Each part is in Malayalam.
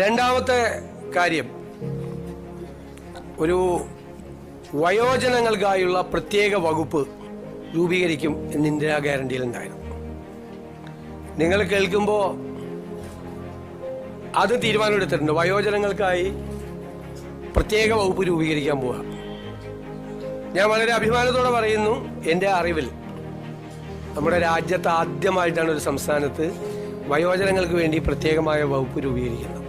രണ്ടാമത്തെ കാര്യം, ഒരു വയോജനങ്ങൾക്കായുള്ള പ്രത്യേക വകുപ്പ് രൂപീകരിക്കും എന്ന് ഇന്ദിരാ ഗ്യാരണ്ടിയിലുണ്ടായിരുന്നു. നിങ്ങൾ കേൾക്കുമ്പോൾ അത് തീരുമാനമെടുത്തിട്ടുണ്ട്. വയോജനങ്ങൾക്കായി പ്രത്യേക വകുപ്പ് രൂപീകരിക്കാൻ പോവുക. ഞാൻ വളരെ അഭിമാനത്തോടെ പറയുന്നു, എൻ്റെ അറിവിൽ നമ്മുടെ രാജ്യത്ത് ആദ്യമായിട്ടാണ് ഒരു സംസ്ഥാനത്ത് വയോജനങ്ങൾക്ക് വേണ്ടി പ്രത്യേകമായ വകുപ്പ് രൂപീകരിക്കുന്നത്.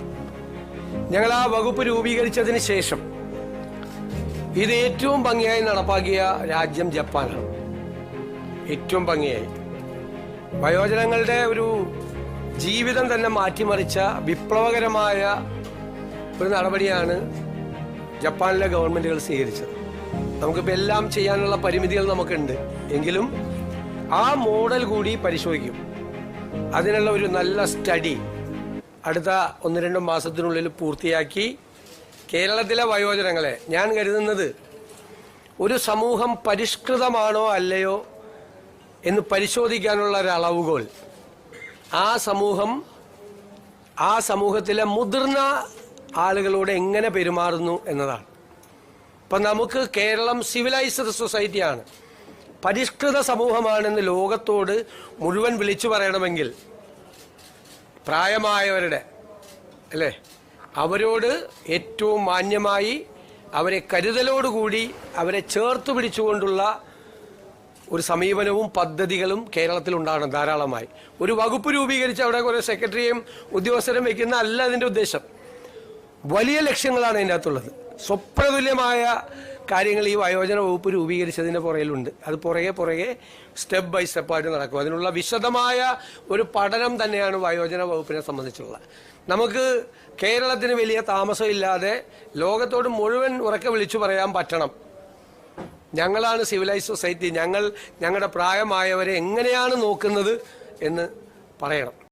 ഞങ്ങൾ ആ വകുപ്പ് രൂപീകരിച്ചതിന് ശേഷം ഇത് ഏറ്റവും ഭംഗിയായി നടപ്പാക്കിയ രാജ്യം ജപ്പാനാണ്. ഏറ്റവും ഭംഗിയായി വയോജനങ്ങളുടെ ഒരു ജീവിതം തന്നെ മാറ്റിമറിച്ച വിപ്ലവകരമായ ഒരു നടപടിയാണ് ജപ്പാനിലെ ഗവൺമെന്റുകൾ സ്വീകരിച്ചത്. നമുക്കിപ്പോൾ എല്ലാം ചെയ്യാനുള്ള പരിമിതികൾ നമുക്കുണ്ട്, എങ്കിലും ആ മോഡൽ കൂടി പരിശോധിക്കും. അതിനുള്ള ഒരു നല്ല സ്റ്റഡി അടുത്ത 1-2 മാസത്തിനുള്ളിൽ പൂർത്തിയാക്കി കേരളത്തിലെ വയോജനങ്ങളെ, ഞാൻ കരുതുന്നത് ഒരു സമൂഹം പരിഷ്കൃതമാണോ അല്ലയോ എന്ന് പരിശോധിക്കാനുള്ള ഒരു അളവുകോൽ ആ സമൂഹത്തിലെ മുതിർന്ന ആളുകളോട് എങ്ങനെ പെരുമാറുന്നു എന്നതാണ്. ഇപ്പം നമുക്ക് കേരളം സിവിലൈസ്ഡ് സൊസൈറ്റിയാണ്, പരിഷ്കൃത സമൂഹമാണെന്ന് ലോകത്തോട് മുഴുവൻ വിളിച്ചു പറയണമെങ്കിൽ പ്രായമായവരുടെ അല്ലേ, അവരോട് ഏറ്റവും മാന്യമായി, അവരെ കരുതലോടുകൂടി, അവരെ ചേർത്ത് പിടിച്ചുകൊണ്ടുള്ള ഒരു സമീപനവും പദ്ധതികളും കേരളത്തിൽ ഉണ്ടാകണം ധാരാളമായി. ഒരു വകുപ്പ് രൂപീകരിച്ച് അവിടെ കുറേ സെക്രട്ടറിയും ഉദ്യോഗസ്ഥരും വയ്ക്കുന്ന അല്ല അതിൻ്റെ ഉദ്ദേശം. വലിയ ലക്ഷ്യങ്ങളാണ് അതിൻ്റെ അകത്തുള്ളത്. സ്വപ്നതുല്യമായ കാര്യങ്ങൾ ഈ വയോജന വകുപ്പ് രൂപീകരിച്ചതിൻ്റെ പുറകിലുണ്ട്. അത് പുറകെ സ്റ്റെപ്പ് ബൈ സ്റ്റെപ്പായിട്ട് നടക്കും. അതിനുള്ള വിശദമായ ഒരു പഠനം തന്നെയാണ് വയോജന വകുപ്പിനെ സംബന്ധിച്ചുള്ളത്. നമുക്ക് കേരളത്തിന് വലിയ താമസമില്ലാതെ ലോകത്തോട് മുഴുവൻ ഉറക്കെ വിളിച്ചു പറയാൻ പറ്റണം, ഞങ്ങളാണ് സിവിലൈസ്ഡ് സൊസൈറ്റി, ഞങ്ങളുടെ പ്രായമായവരെ എങ്ങനെയാണ് നോക്കുന്നത് എന്ന് പറയണം.